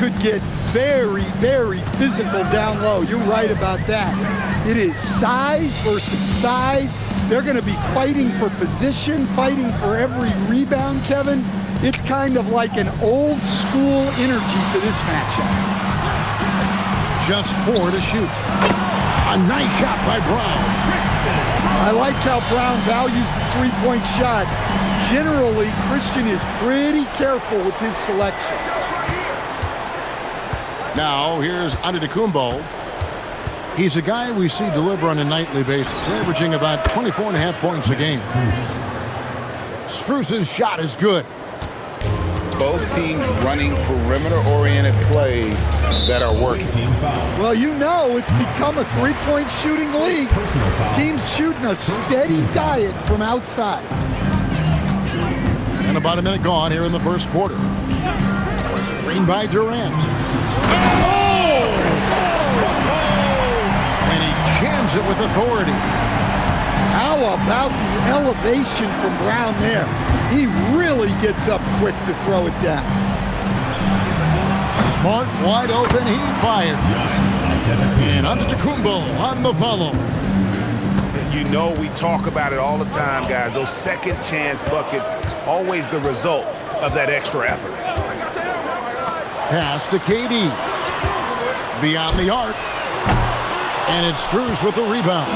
could get very, very physical down low. You're right about that. It is size versus size. They're going to be fighting for position, fighting for every rebound, Kevin. It's kind of like an old school energy to this matchup. Just 4 to shoot. A nice shot by Brown. I like how Brown values the three-point shot. Generally, Christian is pretty careful with his selection. Now, here's Antetokounmpo. He's a guy we see deliver on a nightly basis, averaging about 24.5 points a game. Strus's shot is good. Both teams running perimeter-oriented plays that are working. Well, you know it's become a three-point shooting league. Teams shooting a steady diet from outside. And about a minute gone here in the first quarter. Screen by Durant. Oh! And he jams it with authority. How about the elevation from Brown there? He really gets up quick to throw it down. Smart, wide open, he fired. And Antetokounmpo on the follow. You know we talk about it all the time, guys. Those second chance buckets, always the result of that extra effort. Pass to KD. Beyond the arc. And it's Strus with the rebound.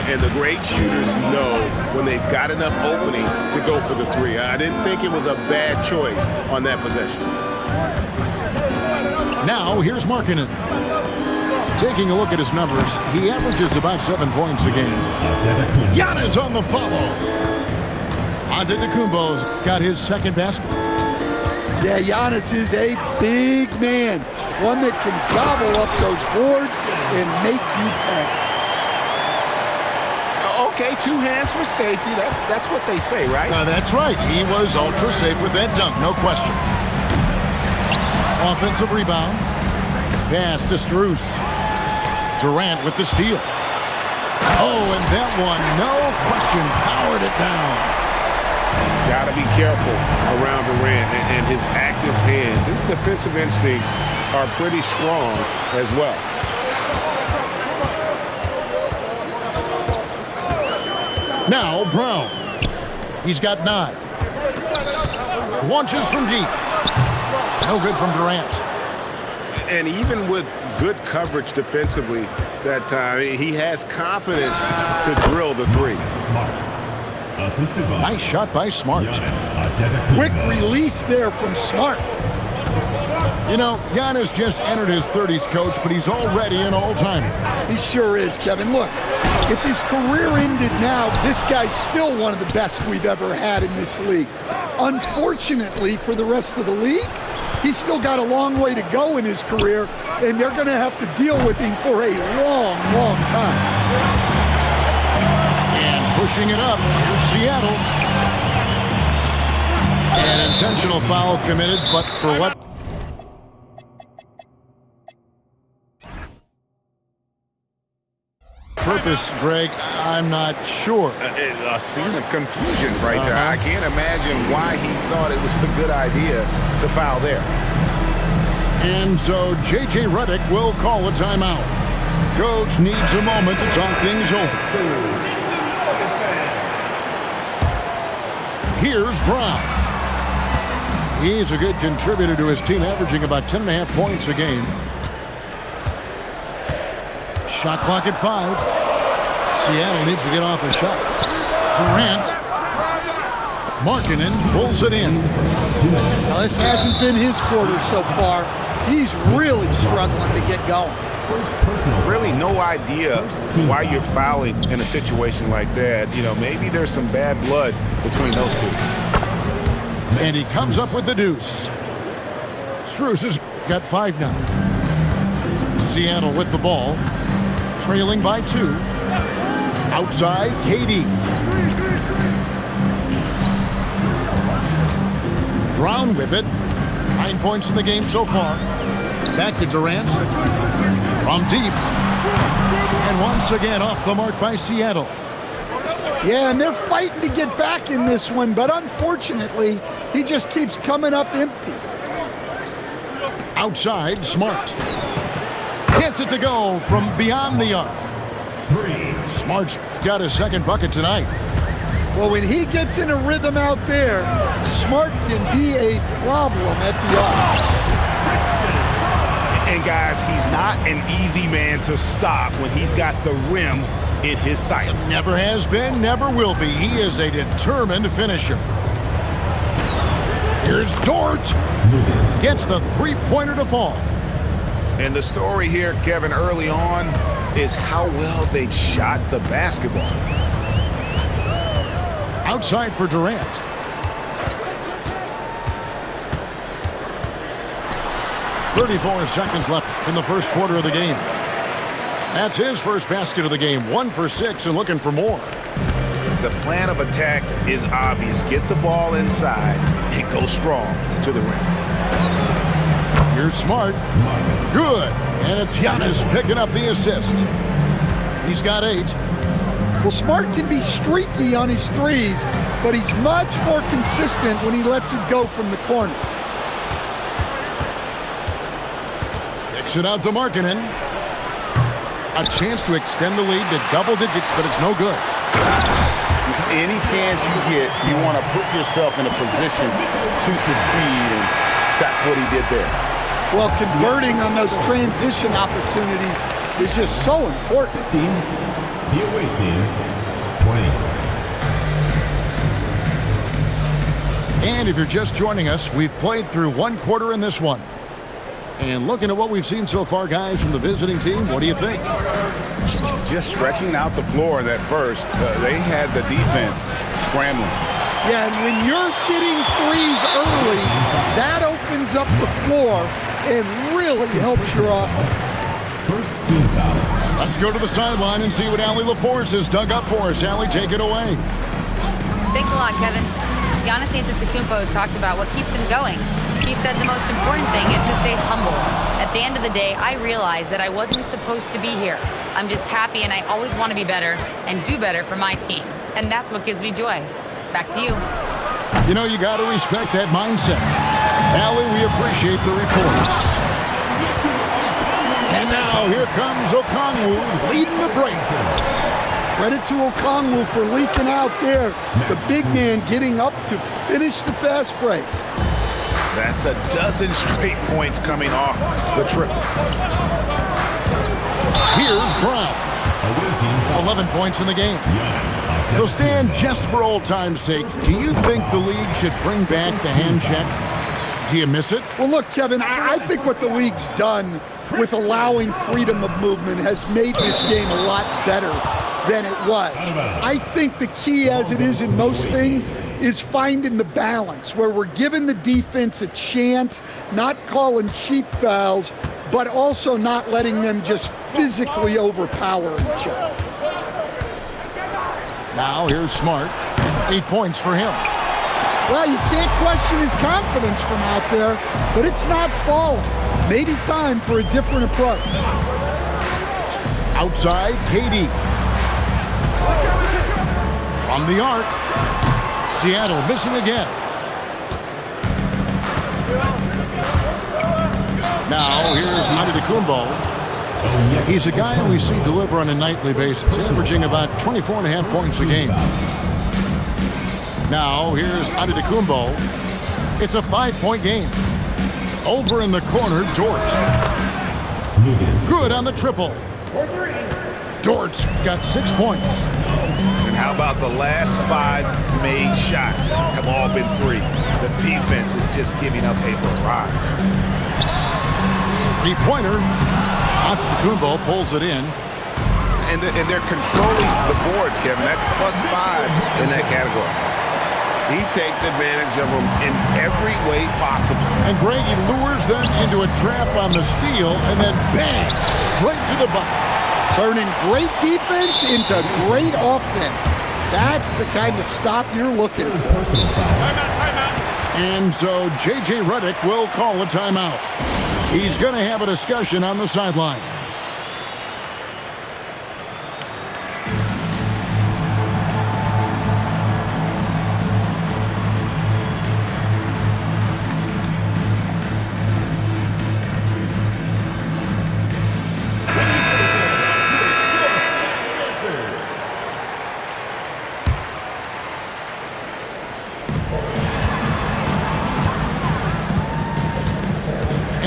And the great shooters know when they've got enough opening to go for the three. I didn't think it was a bad choice on that possession. Now here's Markkanen. Taking a look at his numbers, he averages about 7 points a game. Giannis on the follow. Antetokounmpo's got his second basket. Yeah, Giannis is a big man. One that can gobble up those boards and make you pay. Okay, 2 hands for safety. That's what they say, right? That's right. He was ultra safe with that dunk, no question. Offensive rebound. Pass to Strus. Durant with the steal. Oh, and that one, no question, powered it down. Got to be careful around Durant and his active hands. His defensive instincts are pretty strong as well. Now Brown. He's got 9. Launches from deep. No good from Durant. And even with good coverage defensively that time, he has confidence to drill the three. Nice shot by Smart. Quick release there from Smart. You know, Giannis just entered his 30s, Coach, but he's already an all-timer. He sure is, Kevin. Look, if his career ended now, this guy's still one of the best we've ever had in this league. Unfortunately for the rest of the league, he's still got a long way to go in his career, and they're going to have to deal with him for a long, long time. And pushing it up, here's Seattle. An intentional foul committed, but for what? Purpose, Greg, I'm not sure. A scene of confusion right there. I can't imagine why he thought it was a good idea to foul there. And so J.J. Redick will call a timeout. Coach needs a moment to talk things over. Here's Brown. He's a good contributor to his team, averaging about 10.5 points a game. Shot clock at 5. Seattle needs to get off a shot. Durant. Markkanen pulls it in. Now, this hasn't been his quarter so far. He's really struggling to get going. Really no idea why you're fouling in a situation like that. You know, maybe there's some bad blood between those two. And he comes up with the deuce. Strus has got 5 now. Seattle with the ball. Trailing by 2. Outside, KD. Brown with it. 9 points in the game so far. Back to Durant. From deep. And once again off the mark by Seattle. Yeah, and they're fighting to get back in this one, but unfortunately, he just keeps coming up empty. Outside, Smart. Gets it to go from beyond the arc. Smart's got his second bucket tonight. Well, when he gets in a rhythm out there, Smart can be a problem at the arc. And guys, he's not an easy man to stop when he's got the rim in his sights. Never has been, never will be. He is a determined finisher. Here's Dort. Gets the three-pointer to fall. And the story here, Kevin, early on is how well they've shot the basketball. Outside for Durant. "34 seconds left in the first quarter of the game." That's his first basket of the game. 1 for 6 and looking for more. The plan of attack is obvious. Get the ball inside and go strong to the rim. Here's Smart. Good. And it's Giannis picking up the assist. He's got 8. Well, Smart can be streaky on his threes, but he's much more consistent when he lets it go from the corner. Kicks it out to Markkanen. A chance to extend the lead to double digits, but it's no good. Any chance you get, you want to put yourself in a position to succeed, and that's what he did there. Well, converting on those transition opportunities is just so important. The away team's 20. And if you're just joining us, we've played through one quarter in this one. And looking at what we've seen so far, guys, from the visiting team, what do you think? Just stretching out the floor that first. They had the defense scrambling. Yeah, and when you're hitting threes early, that opens up the floor and really helps your offense. First team foul. Let's go to the sideline and see what Allie LaForce has dug up for us. Allie, take it away. Thanks a lot, Kevin. Giannis Antetokounmpo talked about what keeps him going. He said the most important thing is to stay humble. At the end of the day, I realized that I wasn't supposed to be here. I'm just happy, and I always want to be better and do better for my team. And that's what gives me joy. Back to you. You know, you got to respect that mindset. Allie, we appreciate the report. And now here comes Okongwu leading the Blazers. Credit to Okongwu for leaking out there. The big man getting up to finish the fast break. That's a dozen straight points coming off the triple. Here's Brown. Away team 11 points in the game. Giannis. So, Stan, just for old time's sake, do you think the league should bring back the hand check? Do you miss it? Well, look, Kevin, I think what the league's done with allowing freedom of movement has made this game a lot better than it was. I think the key, as it is in most things, is finding the balance where we're giving the defense a chance, not calling cheap fouls, but also not letting them just physically overpower each other. Now here's Smart. 8 points for him. Well, you can't question his confidence from out there, but it's not falling. Maybe time for a different approach. Outside, KD. From the arc. Seattle missing again. Now here's Antetokounmpo. He's a guy we see deliver on a nightly basis, averaging about 24.5 points a game. Now here's Antetokounmpo. It's a 5-point game. Over in the corner, Dort. Good on the triple. Dort's got 6 points. And how about the last 5 made shots have all been threes? The defense is just giving up a barrage. 3-pointer. Antetokounmpo pulls it in. And they're controlling the boards, Kevin. That's +5 in that category. He takes advantage of them in every way possible. And Greg, he lures them into a trap on the steal, and then bang, straight to the bucket. Turning great defense into great offense. That's the kind of stop you're looking for. And so J.J. Redick will call a timeout. He's going to have a discussion on the sideline.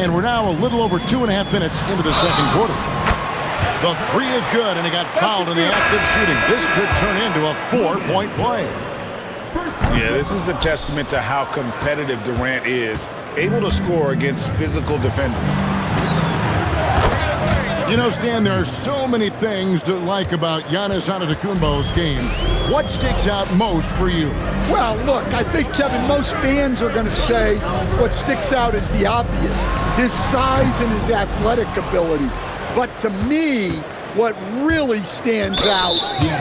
And we're now a little over 2.5 minutes into the second quarter. The three is good, and he got fouled in the act of shooting. This could turn into a 4-point play. Yeah, this is a testament to how competitive Durant is, able to score against physical defenders. You know, Stan, there are so many things to like about Giannis Antetokounmpo's game. What sticks out most for you? Well, look, I think, Kevin, most fans are going to say what sticks out is the obvious, his size and his athletic ability. But to me, what really stands out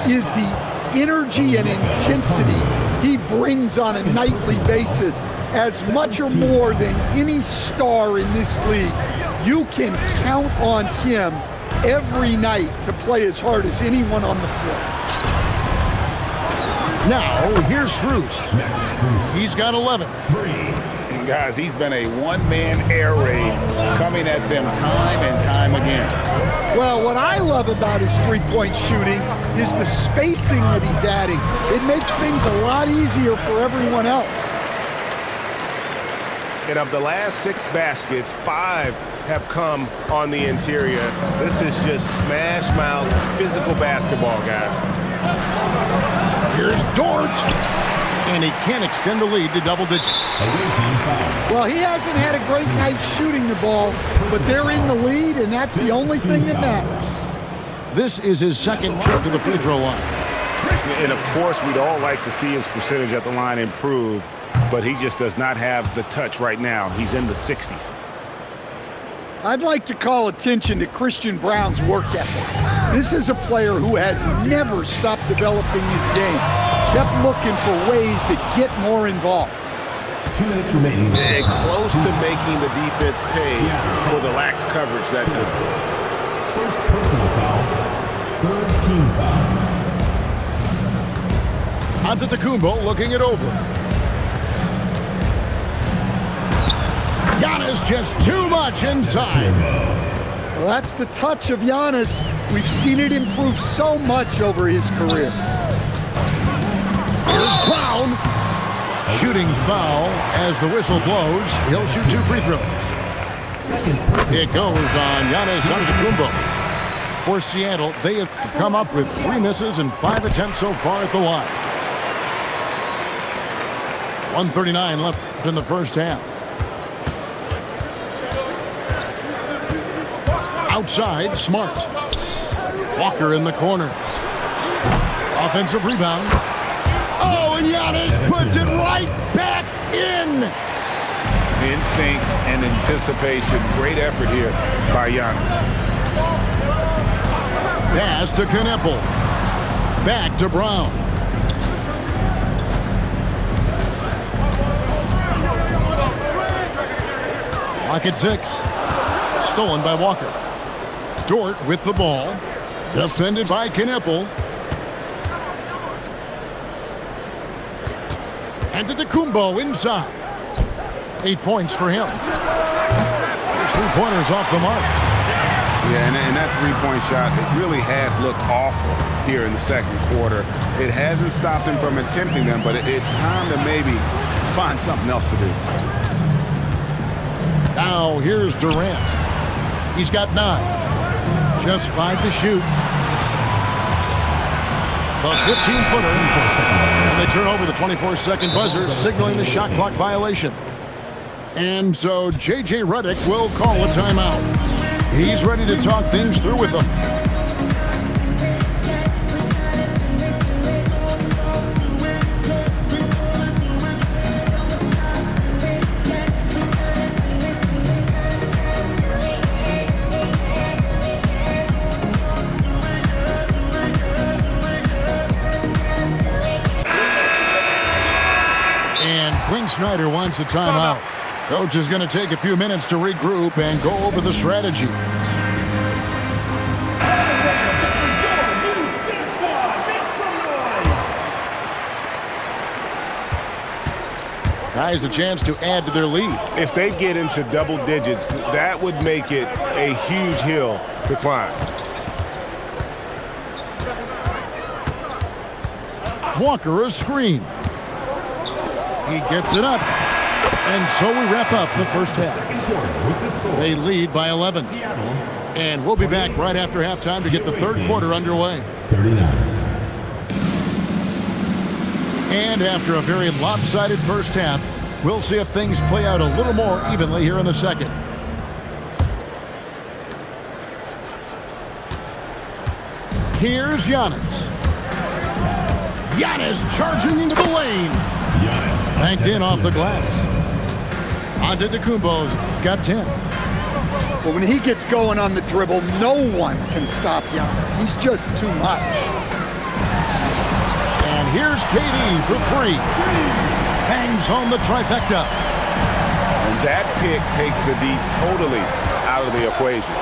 is the energy and intensity he brings on a nightly basis. As much or more than any star in this league, you can count on him every night to play as hard as anyone on the floor. Now, here's Strus. He's got 11. And guys, he's been a one-man air raid coming at them time and time again. Well, what I love about his three-point shooting is the spacing that he's adding. It makes things a lot easier for everyone else. And of the last 6 baskets, 5 have come on the interior. This is just smash-mouth physical basketball, guys. Here's Dort. And he can't extend the lead to double digits. Well, he hasn't had a great night shooting the ball, but they're in the lead, and that's the only thing that matters. This is his second trip to the free throw line. And, of course, we'd all like to see his percentage at the line improve, but he just does not have the touch right now. He's in the 60s. I'd like to call attention to Christian Braun's work ethic. This is a player who has never stopped developing his game, kept looking for ways to get more involved. 2 minutes remaining. And close to making the defense pay for the lax coverage that time. First personal foul. Third team foul. Antetokounmpo looking it over. Giannis just too much inside. Well, that's the touch of Giannis. We've seen it improve so much over his career. Here's Brown. Shooting foul as the whistle blows. He'll shoot 2 free throws. It goes on Giannis Antetokounmpo. For Seattle, they have come up with 3 misses and 5 attempts so far at the line. 1:39 left in the first half. Outside, Smart. Walker in the corner. Offensive rebound. Oh, and Giannis puts it right back in. Instincts and anticipation. Great effort here by Giannis. Pass to Kneppel. Back to Brown. Clock at 6. Stolen by Walker. Dort with the ball. Defended by Kneppel. Antetokounmpo inside. 8 points for him. His 3-pointers off the mark. Yeah, and that three-point shot, it really has looked awful here in the second quarter. It hasn't stopped him from attempting them, but it's time to maybe find something else to do. Now here's Durant. He's got 9. Just 5 to shoot. The 15-footer. And they turn over the 24-second buzzer, signaling the shot clock violation. And so J.J. Redick will call a timeout. He's ready to talk things through with them. Quinn Snyder wants a timeout. Coach is going to take a few minutes to regroup and go over the strategy. Guys, a chance to add to their lead. If they get into double digits, that would make it a huge hill to climb. Walker a screen. He gets it up. And so we wrap up the first half. Second quarter with the score. They lead by 11. And we'll be back right after halftime to get the third quarter underway. 39. And after a very lopsided first half, we'll see if things play out a little more evenly here in the second. Here's Giannis. Giannis charging into the lane. Giannis. Banked in off the glass. Antetokounmpo's got 10. But when he gets going on the dribble, no one can stop Giannis. He's just too much. And here's KD for 3. Hangs home the trifecta. And that pick takes the D totally out of the equation.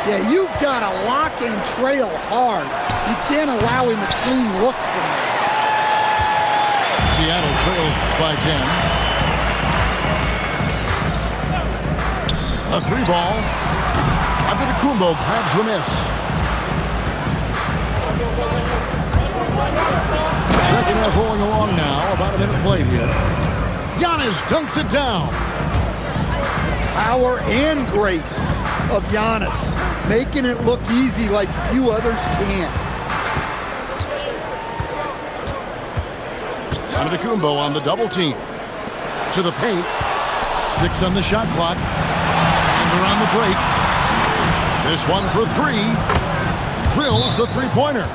Yeah, you've got to lock and trail hard. You can't allow him a clean look from there. Seattle trails by 10. A 3-ball. Antetokounmpo grabs the miss. Second half rolling along now. About a minute played here. Giannis dunks it down. Power and grace of Giannis, making it look easy like few others can. Antetokounmpo on the double team. To the paint. 6 on the shot clock. And they're on the break. This one for 3. Drills the three-pointer.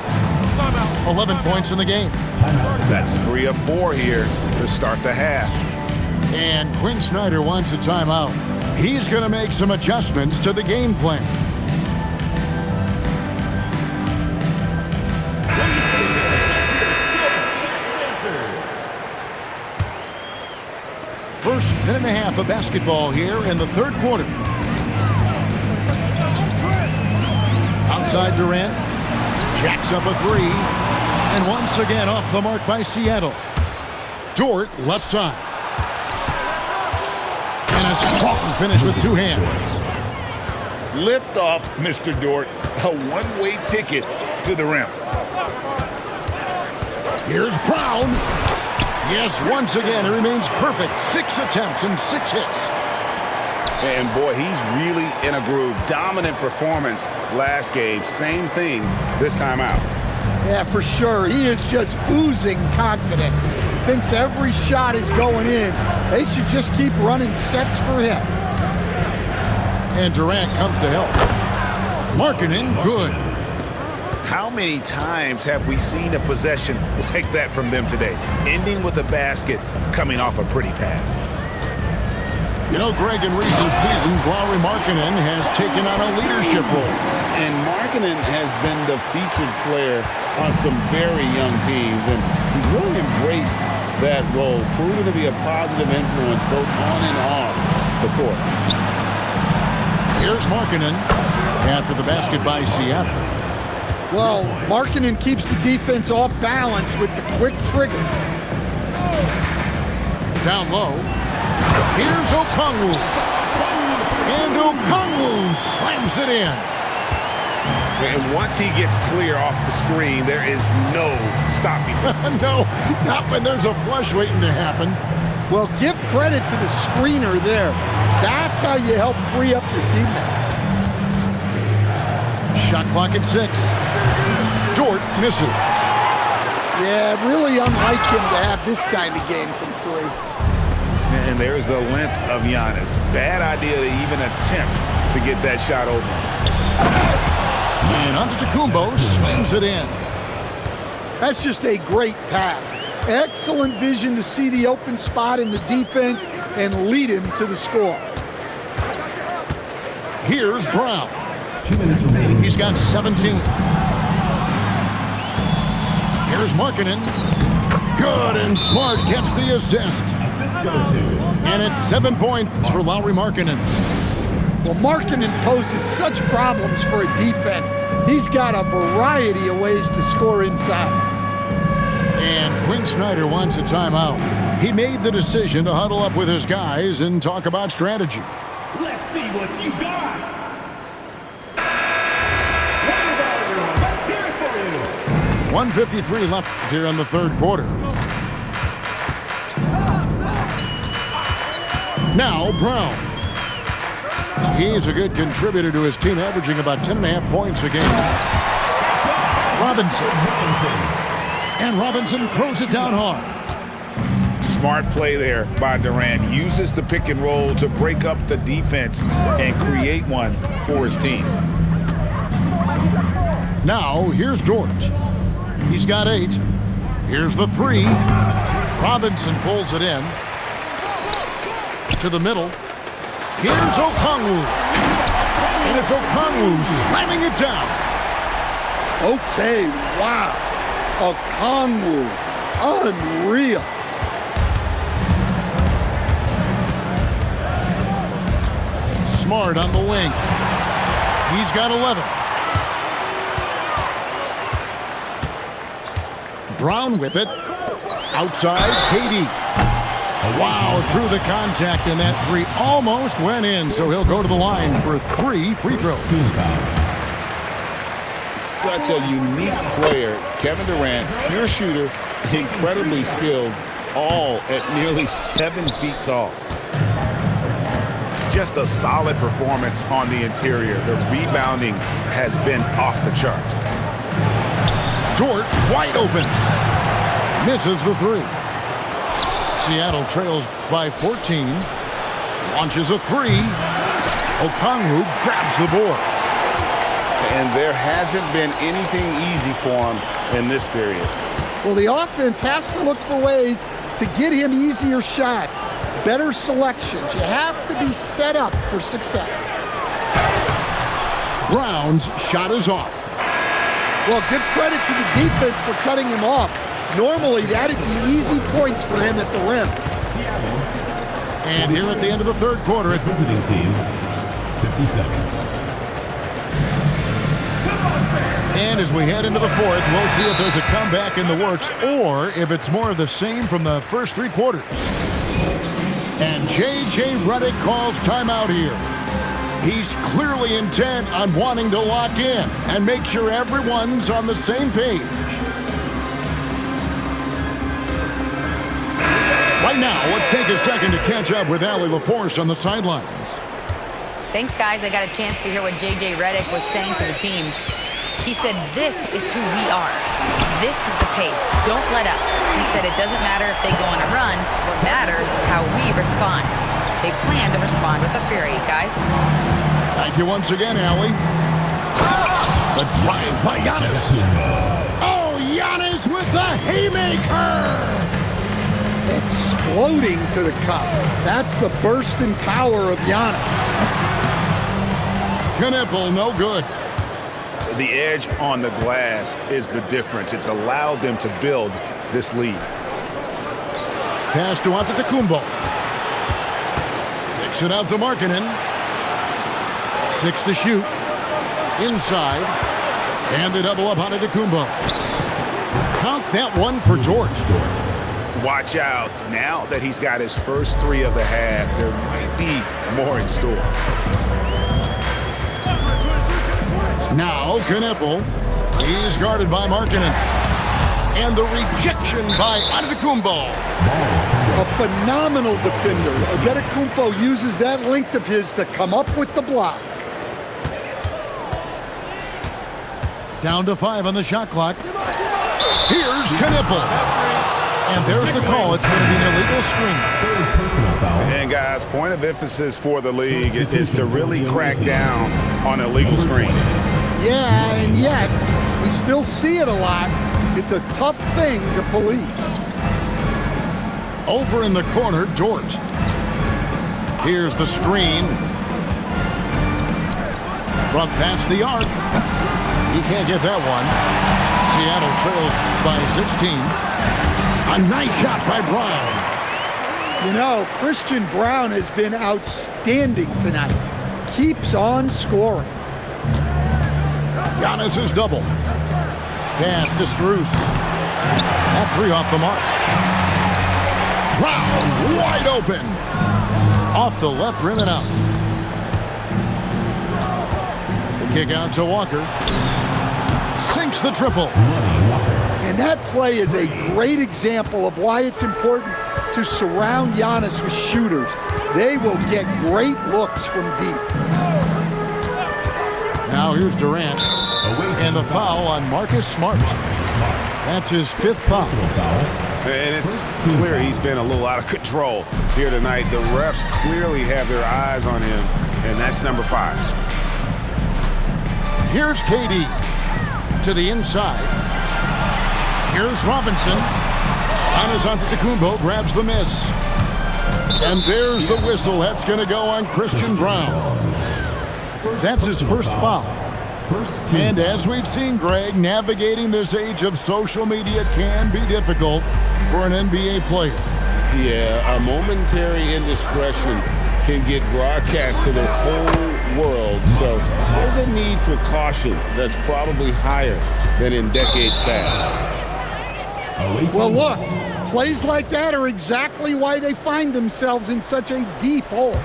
11 points in the game. That's 3 of 4 here to start the half. And Quinn Snyder wants a timeout. He's going to make some adjustments to the game plan. First minute and a half of basketball here in the third quarter. Outside Durant. Jacks up a 3. And once again off the mark by Seattle. Dort left side. And a strong finish with 2 hands. Lift off, Mr. Dort. A one-way ticket to the rim. Here's Brown. Yes, once again, he remains perfect. 6 attempts and 6 hits. And boy, he's really in a groove. Dominant performance last game. Same thing this time out. Yeah, for sure. He is just oozing confidence. Thinks every shot is going in. They should just keep running sets for him. And Durant comes to help. Markkanen, good. How many times have we seen a possession like that from them today? Ending with a basket, coming off a pretty pass. You know, Greg, in recent seasons, Lauri Markkanen has taken on a leadership role. And Markkanen has been the featured player on some very young teams, and he's really embraced that role, proven to be a positive influence both on and off the court. Here's Markkanen after the basket by Seattle. Well, Markkanen keeps the defense off balance with the quick trigger. Down low. Here's Okongwu. And Okongwu slams it in. And once he gets clear off the screen, there is no stopping him. No, not when there's a flush waiting to happen. Well, give credit to the screener there. That's how you help free up your teammates. Shot clock at 6. Dort misses. Yeah, really unlike him to have this kind of game from 3. And there's the length of Giannis. Bad idea to even attempt to get that shot over. And Antetokounmpo slams it in. That's just a great pass. Excellent vision to see the open spot in the defense and lead him to the score. Here's Brown. 2 minutes remaining. He's got 17. Here's Markkanen. Good, and Smart gets the assist. Assist goes to. And it's 7 points for Lauri Markkanen. Well, Markkanen poses such problems for a defense. He's got a variety of ways to score inside. And Quinn Snyder wants a timeout. He made the decision to huddle up with his guys and talk about strategy. Let's see what you got. Let's hear it for you. 1:53 left here in the third quarter. Now Brown. He's a good contributor to his team, averaging about 10.5 points a game. Robinson. And Robinson throws it down hard. Smart play there by Durant. Uses the pick and roll to break up the defense and create one for his team. Now here's George. He's got 8. Here's the 3. Robinson pulls it in. To the middle. Here's Okongwu. And it's Okongwu slamming it down. Okay, wow. Okongwu, unreal. Smart on the wing. He's got 11. Brown with it. Outside, KD. Wow, through the contact, and that 3 almost went in, so he'll go to the line for 3 free throws. Such a unique player. Kevin Durant, pure shooter, incredibly skilled, all at nearly 7 feet tall. Just a solid performance on the interior. The rebounding has been off the charts. George wide open. Misses the 3. Seattle trails by 14. Launches a 3. Okongwu grabs the board. And there hasn't been anything easy for him in this period. Well, the offense has to look for ways to get him easier shots, better selections. You have to be set up for success. Brown's shot is off. Well, give credit to the defense for cutting him off. Normally, that'd be easy points for him at the rim. And here at the end of the third quarter, Visiting team, 50 seconds. and as we head into the fourth, we'll see if there's a comeback in the works or if it's more of the same from the first 3 quarters. And J.J. Redick calls timeout here. He's clearly intent on wanting to lock in and make sure everyone's on the same page. Right now, let's take a second to catch up with Allie LaForce on the sidelines. Thanks, guys. I got a chance to hear what J.J. Redick was saying to the team. He said, this is who we are. This is the pace. Don't let up. He said it doesn't matter if they go on a run. What matters is how we respond. They plan to respond with a fury, guys. Thank you once again, Allie. The drive by Giannis. Oh, Giannis with the haymaker. Exploding to the cup. That's the burst in power of Giannis. Knipple, no good. The edge on the glass is the difference. It's allowed them to build this lead. Pass to Antetokounmpo. Kicks it out to Markkanen. 6 to shoot. Inside. And the double up on Antetokounmpo. Count that one for George. Watch out. Now that he's got his first 3 of the half, there might be more in store. Now Knipple. He's guarded by Markkanen. And the rejection by Antetokounmpo. A phenomenal defender. Antetokounmpo uses that length of his to come up with the block. Down to 5 on the shot clock. Here's Knipple. And there's the call. It's going to be an illegal screen. And guys, point of emphasis for the league is to really crack down on illegal screens. Yeah, and yet we still see it a lot. It's a tough thing to police. Over in the corner, George. Here's the screen. Front past the arc. He can't get that one. Seattle trails by 16. A nice shot by Brown. You know, Christian Brown has been outstanding tonight. Keeps on scoring. Giannis' double. Pass to Strus. That 3 off the mark. Brown wide open. Off the left rim and out. The kick out to Walker. Sinks the triple. And that play is a great example of why it's important to surround Giannis with shooters. they will get great looks from deep. Now here's Durant. And the foul on Marcus Smart. That's his 5th foul. And it's clear he's been a little out of control here tonight. The refs clearly have their eyes on him, and that's number 5. Here's KD to the inside. Here's Robinson. Giannis Antetokounmpo grabs the miss. And there's the whistle. That's going to go on Christian Braun. That's his 1st foul. And as we've seen, Greg, navigating this age of social media can be difficult for an NBA player. Yeah, a momentary indiscretion can get broadcast to the whole world. So there's a need for caution that's probably higher than in decades past. Well, look, plays like that are exactly why they find themselves in such a deep hole.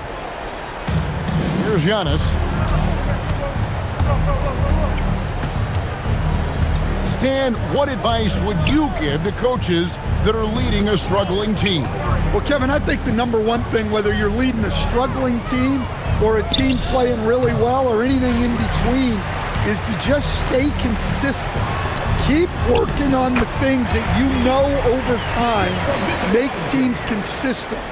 Here's Giannis. Stan, what advice would you give to coaches that are leading a struggling team? Well, Kevin, I think the number one thing, whether you're leading a struggling team or a team playing really well or anything in between, is to just stay consistent. Keep working on the things that you know over time make teams consistent.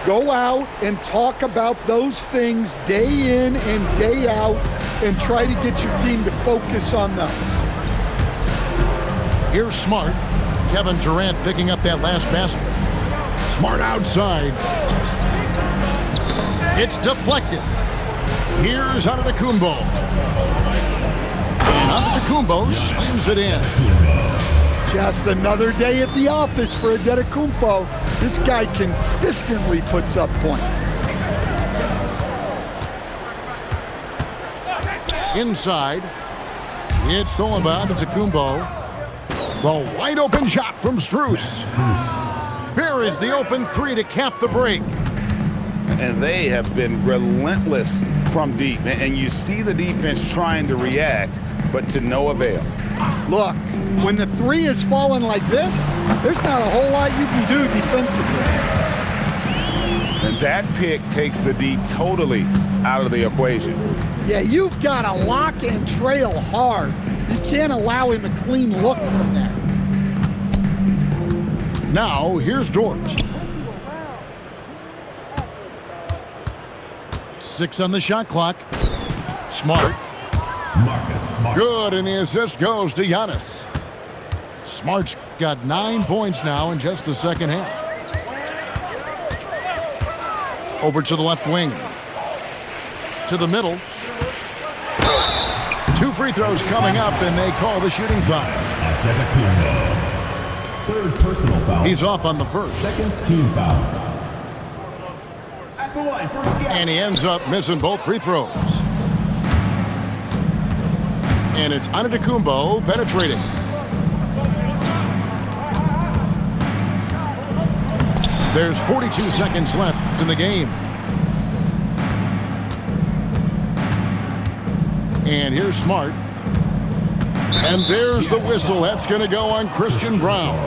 Go out and talk about those things day in and day out and try to get your team to focus on them. Here's Smart. Kevin Durant picking up that last basket. Smart outside. It's deflected. Here's Antetokounmpo. And Antetokounmpo slams it in. Just another day at the office for Antetokounmpo. This guy consistently puts up points. Inside. It's stolen by Antetokounmpo. The wide open shot from Strus. Here is the open 3 to cap the break. And they have been relentless from deep. And you see the defense trying to react, but to no avail. Look, when the 3 is falling like this, there's not a whole lot you can do defensively. And that pick takes the D totally out of the equation. Yeah, you've got to lock and trail hard. You can't allow him a clean look from there. Now, here's George. 6 on the shot clock. Smart. Marcus Smart. Good, and the assist goes to Giannis. Smart's got 9 points now in just the second half. Over to the left wing. To the middle. 2 free throws coming up, and they call the shooting foul. Antetokounmpo. 3rd personal foul. He's off on the 1st. 2nd team foul. At the line for Seattle. And he ends up missing both free throws. And it's Antetokounmpo penetrating. There's 42 seconds left in the game. And here's Smart. And there's the whistle. That's going to go on Christian Braun.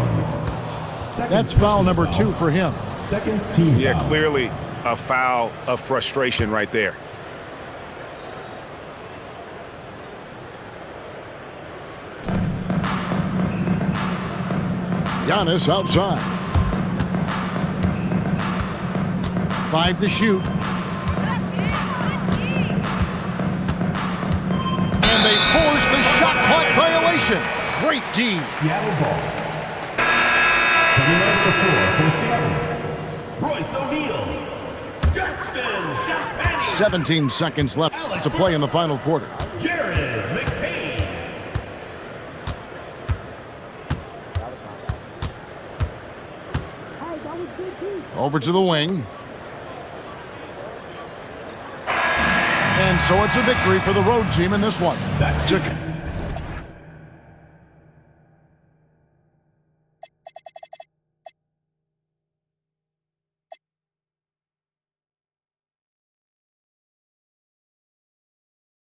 That's foul number 2 for him. 2nd team Yeah, foul. clearly a foul of frustration right there. Giannis outside. 5 to shoot. And they force the shot clock violation. Great D. Seattle ball. Coming out the floor for Seattle. Royce O'Neal. Justin Champagne. 17 seconds left to play in the final quarter. Jared McCain. Over to the wing. And so it's a victory for the road team in this one. That's